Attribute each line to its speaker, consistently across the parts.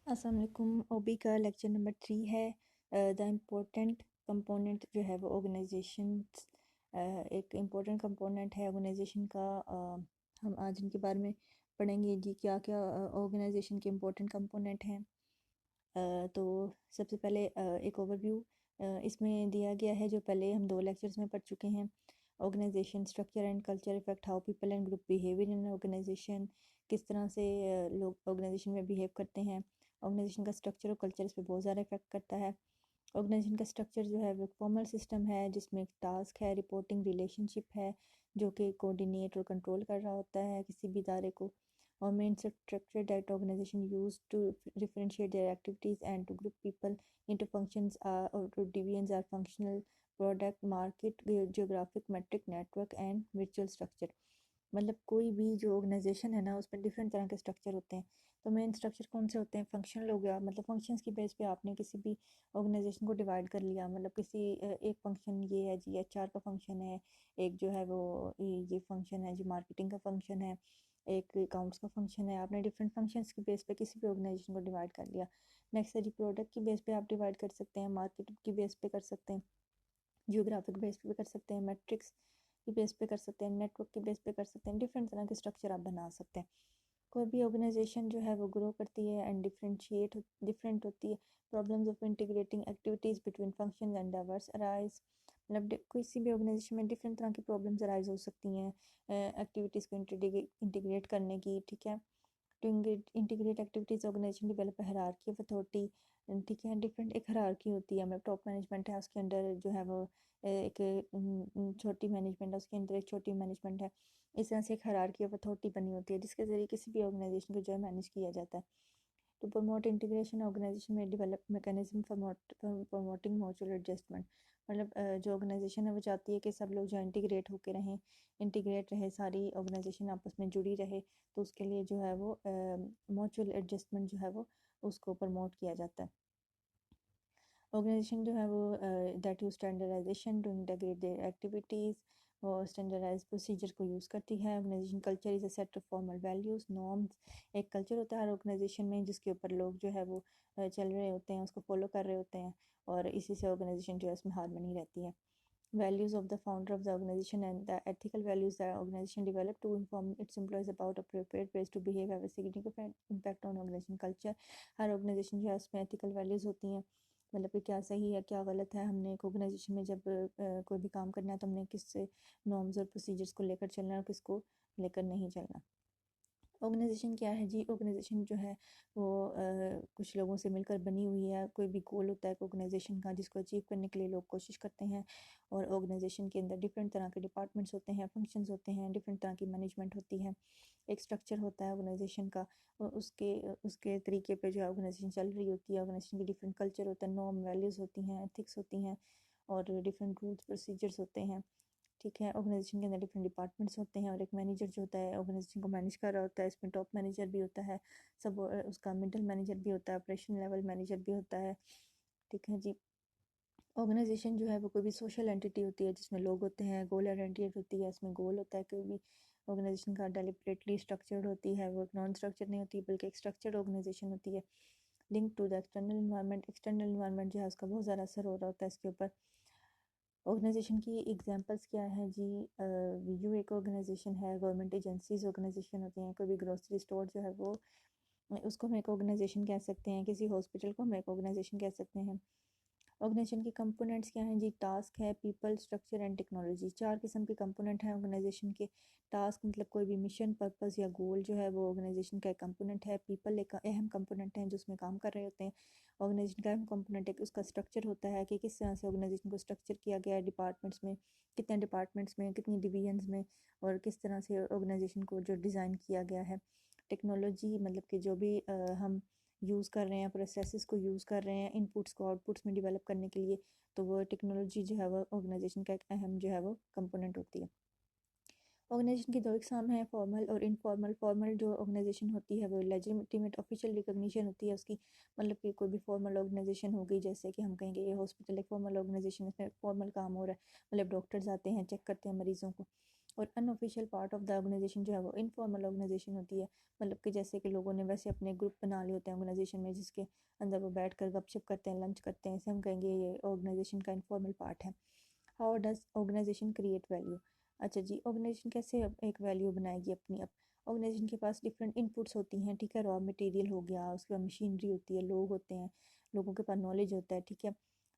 Speaker 1: अस्सलाम वालेकुम। ओबी का लेक्चर नंबर 3 है। द इम्पोर्टेंट कंपोनेंट जो है वो ऑर्गेनाइजेशन एक इम्पोर्टेंट कंपोनेंट है ऑर्गेनाइजेशन का। हम आज इनके बारे में पढ़ेंगे जी क्या क्या ऑर्गेनाइजेशन के इम्पोर्टेंट कंपोनेंट हैं। तो सबसे पहले एक ओवरव्यू इसमें दिया गया है जो पहले हम 2 लेक्चर्स में पढ़ चुके हैं। Organization structure and culture effect how people and group behaviour in organization. किस तरह से लोग ऑर्गेनाइजेशन में बिहेव करते हैं। ऑर्गेनाइजेशन का स्ट्रक्चर और कल्चर इस पर बहुत ज़्यादा इफेक्ट करता है। ऑर्गेनाइजेशन का स्ट्रक्चर जो है वो फॉर्मल सिस्टम है जिसमें एक टास्क है, रिपोर्टिंग रिलेशनशिप है जो कि कोऑर्डिनेट और कंट्रोल कर रहा होता है किसी भी इदारे को। और main structure that organization use to differentiate their activities and to group people into functions are or to divisions are functional, product, market, geographic, metric, network and virtual structure। मतलब कोई भी जो ऑर्गेनाइजेशन है ना उसमें डिफरेंट तरह के structure होते हैं। तो मेन स्ट्रक्चर कौन से होते हैं? फंक्शनल हो गया, मतलब फंक्शंस की बेस पे आपने किसी भी ऑर्गेनाइजेशन को डिवाइड कर लिया। मतलब किसी एक फंक्शन ये है जी एचआर का फंक्शन है, एक जो है वो ये फंक्शन है जी मार्केटिंग का फंक्शन है, एक अकाउंट्स का फंक्शन है। आपने डिफरेंट फंक्शंस की बेस पे किसी भी ऑर्गेनाइजेशन को डिवाइड कर लिया। नेक्स्ट है जी प्रोडक्ट की बेस पे आप डिवाइड कर सकते हैं, मार्केट की बेस पे कर सकते हैं, जियोग्राफिक बेस पे कर सकते हैं, मैट्रिक्स की बेस पे कर सकते हैं, नेटवर्क की बेस पे कर सकते हैं। डिफरेंट तरह के स्ट्रक्चर आप बना सकते हैं। कोई भी ऑर्गेनाइजेशन जो है वो ग्रो करती है एंड डिफरेंट होती है। Problems of integrating activities between function and diverse arise. मतलब किसी भी ऑर्गेनाइजेशन में डिफरेंट तरह की प्रॉब्लम्स अराइज हो सकती हैं एक्टिविटीज़ को इंटीग्रेट करने की। ठीक है, to integrate activities organization develop hierarchy of authority. ठीक है, डिफरेंट एक हायरार्की होती है। मतलब टॉप मैनेजमेंट है उसके अंडर जो है वो एक छोटी मैनेजमेंट है उसके अंदर एक छोटी मैनेजमेंट है। इस तरह से एक हायरार्की ऑफ अथॉरिटी बनी होती है जिसके ज़रिए किसी भी ऑर्गेनाइजेशन को जो है मैनेज किया जाता है। To promote integration, organization may develop mechanism for promoting mutual adjustment। मतलब जो ऑर्गेनाइजेशन है वो चाहती है कि सब लोग जो इंटीग्रेट होकर रहें, इंटीग्रेट रहे, सारी ऑर्गेनाइजेशन आपस में जुड़ी रहे। तो उसके लिए जो है वो म्यूचुअल एडजस्टमेंट जो है वो उसको प्रमोट किया जाता है। ऑर्गेनाइजेशन जो है वो that use standardization to integrate their activities और स्टैंडर्डाइज प्रोसीजर को यूज़ करती है। Organization culture is a set of formal values norms. एक कल्चर होता है हर ऑर्गेनाइजेशन में जिसके ऊपर लोग जो है वो चल रहे होते हैं, उसको फॉलो कर रहे होते हैं और इसी से ऑर्गेनाइजेशन जो है उसमें हारमनी रहती है। Values of the founder of the organization and the ethical values the organization developed to inform its employees about appropriate ways to behave have a significant impact on organization culture। हर organization जो है उसमें ethical values होती हैं, मतलब कि क्या सही है क्या गलत है। हमने एक ऑर्गेनाइजेशन में जब कोई भी काम करना है तो हमने किस नॉर्म्स और प्रोसीजर्स को लेकर चलना है और किसको लेकर नहीं चलना। ऑर्गेनाइजेशन क्या है जी? ऑर्गेनाइजेशन जो है वो कुछ लोगों से मिलकर बनी हुई है। कोई भी गोल होता है ऑर्गेनाइजेशन का जिसको अचीव करने के लिए लोग कोशिश करते हैं। और ऑर्गेनाइजेशन के अंदर डिफरेंट तरह के डिपार्टमेंट्स होते हैं, फंक्शंस होते हैं, डिफरेंट तरह की मैनेजमेंट होती है। एक स्ट्रक्चर होता है ऑर्गेनाइजेशन का और उसके उसके तरीके पे जो है ऑर्गेनाइजेशन चल रही होती है। ऑर्गेनाइजेशन की डिफरेंट कल्चर होता है, नॉर्म वैल्यूज़ होती हैं, एथिक्स होती हैं और डिफरेंट रूल्स प्रोसीजर्स होते हैं। ठीक है, ऑर्गेनाइजेशन के अंदर डिफरेंट डिपार्टमेंट्स होते हैं और एक मैनेजर जो होता है ऑर्गेनाइजेशन को मैनेज कर रहा होता है। इसमें टॉप मैनेजर भी होता है, सब उसका मिडिल मैनेजर भी होता है, ऑपरेशन लेवल मैनेजर भी होता है। ठीक है जी। ऑर्गेनाइजेशन जो है वो कोई भी सोशल एंटिटी होती है जिसमें लोग होते हैं, गोल ओरिएंटेड होती है, इसमें गोल होता है। कोई भी ऑर्गेनाइजेशन का डेलिबरेटली स्ट्रक्चर्ड होती है, वो एक नॉन स्ट्रक्चर नहीं होती बल्कि एक स्ट्रक्चर्ड ऑर्गेनाइजेशन होती है। Link to the external environment, external environment जो है उसका बहुत ज़्यादा असर हो रहा होता है इसके ऊपर। ऑर्गेनाइजेशन की एग्जांपल्स क्या है जी? यू एक ऑर्गेनाइजेशन है, गवर्नमेंट एजेंसीज ऑर्गेनाइजेशन होती हैं, कोई भी ग्रोसरी स्टोर जो है वो उसको हम एक ऑर्गेनाइजेशन कह सकते हैं, किसी हॉस्पिटल को हम एक ऑर्गेनाइजेशन कह सकते हैं। ऑर्गेनाइजेशन के कंपोनेंट्स क्या हैं जी? टास्क है, पीपल, स्ट्रक्चर एंड टेक्नोलॉजी। 4 किस्म के कंपोनेंट हैं ऑर्गेनाइजेशन के। टास्क मतलब कोई भी मिशन, पर्पस या गोल जो है वो ऑर्गेनाइजेशन का एक कंपोनेंट है। पीपल एक अहम कंपोनेंट है जो उसमें काम कर रहे होते हैं। ऑर्गेनाइजेशन का अहम कंपोनेंट है कि उसका स्ट्रक्चर होता है कि किस तरह से ऑर्गेनाइजेशन को स्ट्रक्चर किया गया है, डिपार्टमेंट्स में कितने डिपार्टमेंट्स में, कितनी डिवीजन्स में और किस तरह से ऑर्गेनाइजेशन को जो डिज़ाइन किया गया है। टेक्नोलॉजी मतलब कि जो भी हम यूज़ कर रहे हैं, प्रोसेसेस को यूज़ कर रहे हैं इनपुट्स को आउटपुट्स में डेवलप करने के लिए, तो वो टेक्नोलॉजी जो है वो ऑर्गेनाइजेशन का एक अहम जो है वो कंपोनेंट होती है। ऑर्गेनाइजेशन की दो इकसाम है, फॉर्मल और इनफॉर्मल। फॉर्मल जो ऑर्गेनाइजेशन होती है वो लेजिटिमेट ऑफिशियल रिकॉग्निशन होती है उसकी। मतलब कि कोई भी फॉर्मल ऑर्गेनाइजेशन हो गई, जैसे कि हम कहेंगे ये हॉस्पिटल एक फॉर्मल ऑर्गेनाइजेशन है, इसमें फॉर्मल काम हो रहा है, मतलब डॉक्टर्स आते हैं चेक करते हैं मरीजों को। और unofficial part of the organization जो है वो इनफॉर्मल ऑर्गेनाइजेशन होती है, मतलब कि जैसे कि लोगों ने वैसे अपने ग्रुप बना लिए होते हैं ऑर्गेनाइजेशन में, जिसके अंदर वो बैठ कर गपशप करते हैं, लंच करते हैं, इसे हम कहेंगे ये ऑर्गेनाइजेशन का इनफॉर्मल पार्ट है। How does organization create value? अच्छा जी, ऑर्गेनाइजेशन कैसे एक वैल्यू बनाएगी अपनी? अब ऑर्गेनाइजेशन के पास डिफरेंट इनपुट्स होती हैं, ठीक है, रॉ मटेरियल हो गया, उसके बाद मशीनरी होती है, लोग होते हैं, लोगों के पास नॉलेज होता है, ठीक है।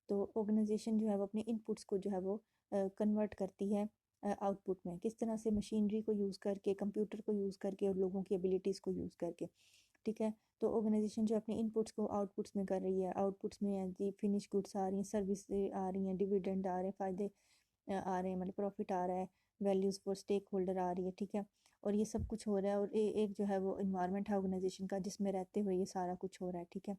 Speaker 1: तो ऑर्गेनाइजेशन जो है वो अपने इनपुट्स को जो है वो कन्वर्ट करती है आउटपुट में, किस तरह से? मशीनरी को यूज़ करके, कंप्यूटर को यूज़ करके और लोगों की एबिलिटीज़ को यूज़ करके, ठीक है। तो ऑर्गेनाइजेशन जो अपने इनपुट्स को आउटपुट्स में कर रही है, आउटपुट्स में है जी फिनिश गुड्स आ रही हैं, सर्विस आ रही हैं, डिविडेंड आ रहे हैं, फ़ायदे आ रहे हैं, मतलब प्रॉफिट आ रहा है, वैल्यूज़ फॉर स्टेक होल्डर आ रही है, ठीक है। और ये सब कुछ हो रहा है, और एक जो है वो इन्वायरमेंट है ऑर्गेनाइजेशन का, जिसमें रहते हुए ये सारा कुछ हो रहा है, ठीक है।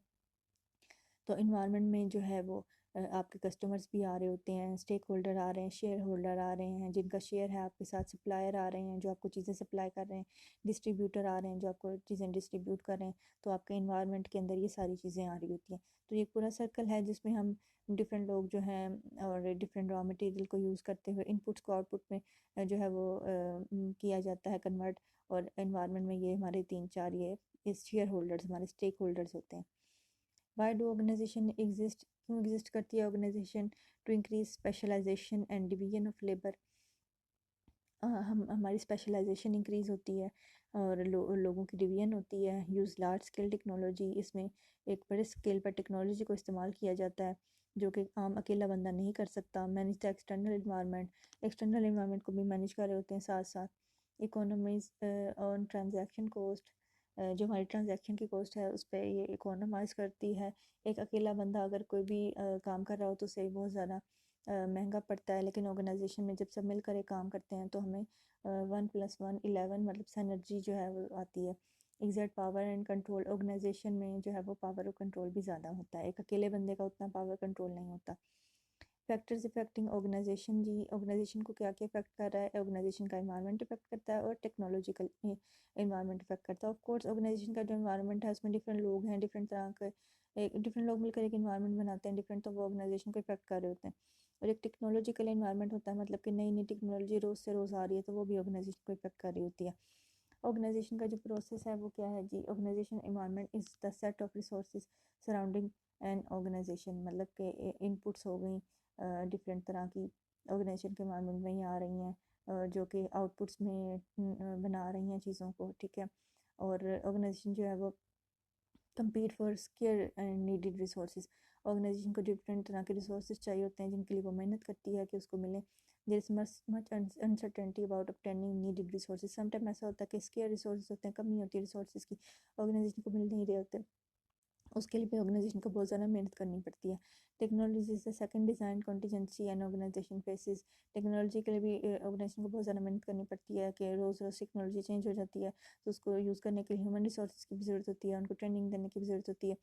Speaker 1: तो इन्वायरमेंट में जो है वो आपके कस्टमर्स भी आ रहे होते हैं, स्टेक होल्डर आ रहे हैं, शेयर होल्डर आ रहे हैं जिनका शेयर है आपके साथ, सप्लायर आ रहे हैं जो आपको चीज़ें सप्लाई कर रहे हैं, डिस्ट्रीब्यूटर आ रहे हैं जो आपको चीज़ें डिस्ट्रीब्यूट कर रहे हैं। तो आपके इन्वायरमेंट के अंदर ये सारी चीज़ें आ रही होती हैं। तो ये पूरा सर्कल है जिसमें हम डिफरेंट लोग जो हैं और डिफरेंट रॉ मटेरियल को यूज़ करते हुए इनपुट्स को आउटपुट में जो है वो किया जाता है कन्वर्ट। और इन्वायरमेंट में ये हमारे तीन चार ये शेयर होल्डर्स, हमारे स्टेक होल्डर्स होते हैं। Why do organization exist? क्यों एग्जिस्ट करती है organization? To increase specialization and division of labour. हम हमारी स्पेशलाइजेशन इंक्रीज़ होती है और लोगों की डिवीजन होती है। यूज़ लार्ज स्केल टेक्नोलॉजी, इसमें एक बड़े स्केल पर टेक्नोलॉजी को इस्तेमाल किया जाता है जो कि आम अकेला बंदा नहीं कर सकता। Manage the external environment, external environment को भी मैनेज कर रहे होते हैं साथ साथ। इकोनॉमीज ऑन ट्रांजैक्शन कॉस्ट, जो हमारी ट्रांजैक्शन की कॉस्ट है उस पर ये इकोनोमाइज़ करती है। एक अकेला बंदा अगर कोई भी काम कर रहा हो तो उसे बहुत ज़्यादा महंगा पड़ता है, लेकिन ऑर्गेनाइजेशन में जब सब मिलकर एक काम करते हैं तो हमें 1+1 11 मतलब सिनर्जी जो है वो आती है। Exert power and control, organization में जो है वो पावर और कंट्रोल भी ज़्यादा होता है, एक अकेले बंदे का उतना पावर कंट्रोल नहीं होता। फैक्टर्स इफेक्टिंग ऑर्गेनाइजेशन जी, ऑर्गेनाइजेशन को क्या क्या इफेक्ट कर रहा है? ऑर्गेनाइजेशन का इन्वायरमेंट इफेक्ट करता है और टेक्नोलॉजिकल इन्वायरमेंट इफेक्ट करता है। ऑफ कोर्स ऑर्गेनाइजेशन का जो इन्वायरमेंट है उसमें डिफरेंट लोग हैं, डिफरेंट तरह के डिफरेंट लोग मिलकर एक इन्वायरमेंट बनाते हैं डिफरेंट, तो वो ऑर्गेनाइजेशन को इफेक्ट कर रहे होते हैं। और एक टेक्नोलॉजिकल इन्वायरमेंट होता है, मतलब कि नई नई टेक्नोलॉजी रोज़ से रोज़ आ रही है तो वो भी ऑर्गेनाइजेशन को इफेक्ट कर रही होती है। ऑर्गेनाइजेशन का जो प्रोसेस है वो क्या है जी? Organisation environment is the set of resources surrounding an organisation, मतलब कि इनपुट्स हो गई डिफरेंट तरह की ऑर्गेनाइजेशन के इन्वायरमेंट में ही आ रही हैं जो कि आउटपुट्स में बना रही हैं चीज़ों को, ठीक है। और ऑर्गेनाइजेशन जो है वो compete for scarce and needed resources, organization को डिफरेंट तरह के रिसोर्सेज चाहिए होते हैं जिनके लिए वो मेहनत करती है कि उसको मिले। There is much uncertainty about obtaining needed resources, sometime ऐसा होता है कि स्केयर रिसोर्सेज होते हैं, कमी होती है रिसोर्सेज की, ऑर्गेनाइजेशन को मिल नहीं रहे होते, उसके लिए भी ऑर्गेनाइजेशन को बहुत ज़्यादा मेहनत करनी पड़ती है। Technology is the second design contingency and organization faces, technology के लिए भी ऑर्गेनाइजेशन को बहुत ज़्यादा मेहनत करनी पड़ती है कि रोज़ रोज़ टेक्नोलॉजी चेंज हो जाती है, तो उसको यूज़ करने के लिए ह्यूमन रिसोर्स की भी ज़रूरत होती है, उनको ट्रेनिंग देने की भी ज़रूरत होती है।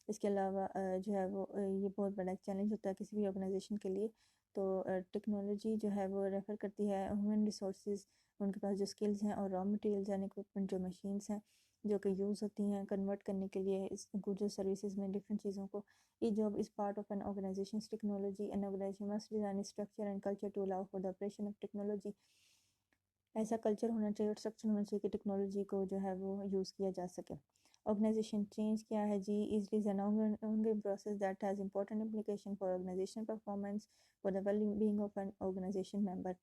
Speaker 1: इसके अलावा जो है वो ये बहुत बड़ा एक चैलेंज होता है किसी भी ऑर्गेनाइजेशन के लिए। तो टेक्नोलॉजी जो है वो रेफ़र करती है ह्यूमन रिसोर्सेज, उनके पास जो स्किल्स हैं और रॉ मटेरियल्स एंड इक्विपमेंट जो मशीन्स हैं जो कि यूज़ होती हैं कन्वर्ट करने के लिए इस गुड्स और सर्विसेज में डिफरेंट चीज़ों को। E job is part of an organisation technology, an organisation must design structure and culture to allow for the operation of technology. ऐसा कल्चर होना चाहिए और स्ट्रक्चर होना चाहिए कि टेक्नोलॉजी को जो है वो यूज़ किया जा सके। ऑर्गेनाइजेशन चेंज क्या है जी? Is an ongoing process that has important implication for organization performance, for the well being of an organization member।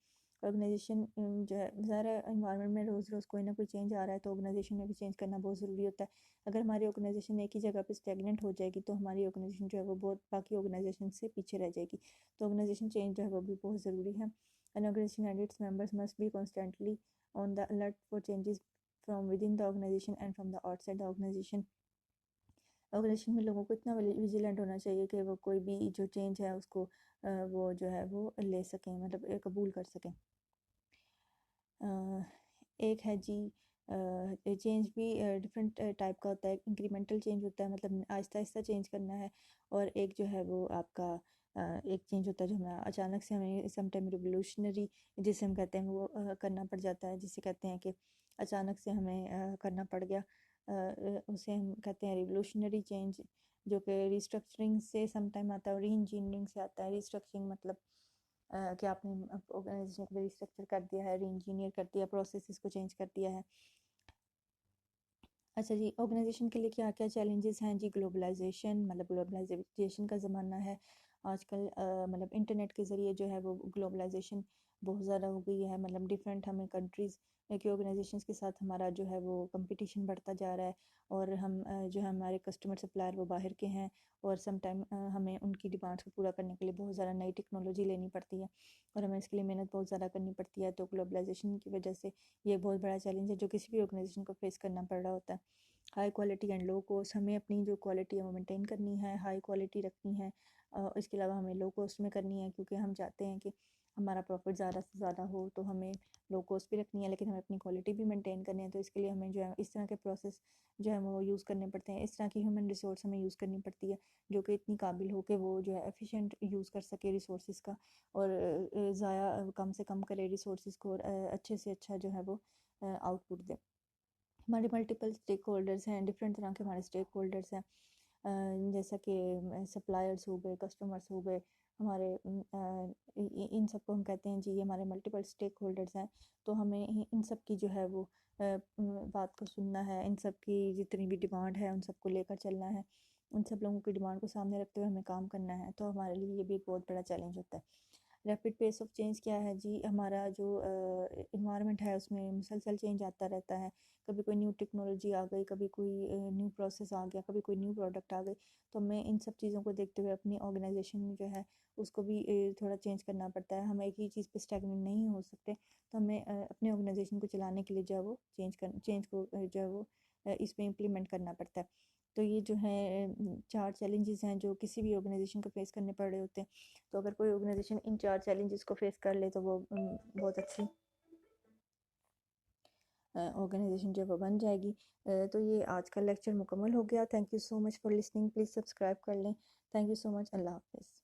Speaker 1: Organization जो है ज़ाहिर है इन्वायरमेंट में रोज़ रोज़ कोई ना कोई चेंज आ रहा है, तो ऑर्गेनाइजेशन में भी चेंज करना बहुत ज़रूरी होता है। अगर हमारी ऑर्गेनाइजेशन एक ही जगह पे स्टेगनेंट हो जाएगी तो हमारी ऑर्गेनाइजेशन जो है वो बहुत बाकी ऑर्गेनाइजेशन से पीछे रह जाएगी। तो ऑर्गेनाइजेशन चेंज जो है वो भी बहुत ज़रूरी है। An organization and its members must be constantly on the alert for changes from within the organization and from the outside the organization। Organization में लोगों को इतना विजिलेंट होना चाहिए कि वो कोई भी जो चेंज है उसको वो जो है वो ले सकें, मतलब कबूल कर सकें। एक है जी चेंज भी डिफरेंट टाइप का होता है। इंक्रीमेंटल चेंज होता है, मतलब आहिस्ता आहिस्ता चेंज करना है। और एक जो है वो आपका एक चेंज होता है जो हमें अचानक से हमें समटाइम रिवोल्यूशनरी जिसे हम कहते हैं वो करना पड़ जाता है, जिसे कहते हैं कि अचानक से हमें करना पड़ गया, उसे हम कहते हैं रिवोल्यूशनरी चेंज, जो कि रिस्ट्रक्चरिंग से समटाइम आता है और री इंजीनियरिंग से आता है। रिस्ट्रक्चरिंग मतलब कि आपने ऑर्गेनाइजेशन को रिस्ट्रक्चर कर दिया है, री इंजीनियर कर दिया, प्रोसेसेस को चेंज कर दिया है। अच्छा जी, ऑर्गेनाइजेशन के लिए क्या क्या चैलेंजेस हैं जी? ग्लोबलाइजेशन, मतलब ग्लोबलाइजेशन का ज़माना है आजकल, मतलब इंटरनेट के ज़रिए जो है वो ग्लोबलाइजेशन बहुत ज़्यादा हो गई है। मतलब डिफरेंट हमें कंट्रीज़ के ऑर्गेनाइजेशंस के साथ हमारा जो है वो कंपटीशन बढ़ता जा रहा है, और हम जो है हमारे कस्टमर सप्लायर वो बाहर के हैं, और सम टाइम हमें उनकी डिमांड्स को पूरा करने के लिए बहुत ज़्यादा नई टेक्नोलॉजी लेनी पड़ती है, और हमें इसके लिए मेहनत बहुत ज़्यादा करनी पड़ती है। तो ग्लोबलाइजेशन की वजह से ये बहुत बड़ा चैलेंज है जो किसी भी ऑर्गेनाइजेशन को फेस करना पड़ रहा होता है। High quality and low cost, हमें अपनी जो क्वालिटी है वो मेंटेन करनी है, हाई क्वालिटी रखनी है। इसके अलावा हमें लो कॉस्ट में करनी है, क्योंकि हम चाहते हैं कि हमारा प्रॉफिट ज़्यादा से ज़्यादा हो, तो हमें लो कॉस्ट भी रखनी है, लेकिन हमें अपनी क्वालिटी भी मेंटेन करनी है। तो इसके लिए हमें जो है इस तरह के प्रोसेस जो है वो यूज़ करने पड़ते हैं, इस तरह की ह्यूमन रिसोर्स हमें यूज़ करनी पड़ती है जो कि इतनी काबिल हो कि वो जो है एफिशिएंट यूज़ कर सके रिसोर्स का, और ज़ाया कम से कम करे रिसोर्स को, और अच्छे से अच्छा जो है वो आउटपुट दे। हमारे मल्टीपल स्टेक होल्डर्स हैं, डिफरेंट तरह के हमारे स्टेक होल्डर्स हैं, जैसा कि सप्लायर्स हो गए, कस्टमर्स हो गए हमारे, इन सबको हम कहते हैं जी ये हमारे मल्टीपल स्टेक होल्डर्स हैं। तो हमें इन सब की जो है वो बात को सुनना है, इन सब की जितनी भी डिमांड है उन सबको लेकर चलना है, उन सब लोगों की डिमांड को सामने रखते हुए हमें काम करना है। तो हमारे लिए ये भी एक बहुत बड़ा चैलेंज होता है। रैपिड पेस ऑफ चेंज क्या है जी? हमारा जो इन्वायरमेंट है उसमें मुसलसल चेंज आता रहता है। कभी कोई न्यू टेक्नोलॉजी आ गई, कभी कोई न्यू प्रोसेस आ गया, कभी कोई न्यू प्रोडक्ट आ गई। तो हमें इन सब चीज़ों को देखते हुए अपनी ऑर्गेनाइजेशन जो है उसको भी थोड़ा चेंज करना पड़ता है। हम एक ही चीज़ पे स्टैग्नेंट नहीं हो सकते। तो हमें अपने ऑर्गेनाइजेशन को चलाने के लिए जो है वो चेंज को जो है वो इसमें इम्प्लीमेंट करना पड़ता है। तो ये जो है 4 चैलेंजेस हैं जो किसी भी ऑर्गेनाइजेशन को फेस करने पड़ रहे होते हैं। तो अगर कोई ऑर्गेनाइजेशन इन 4 चैलेंजेस को फेस कर ले तो वो बहुत अच्छी ऑर्गेनाइजेशन जो है वो बन जाएगी। तो ये आज का लेक्चर मुकम्मल हो गया। Thank you so much for listening. Please subscribe कर लें। Thank you so much. अल्लाह हाफ़िज़।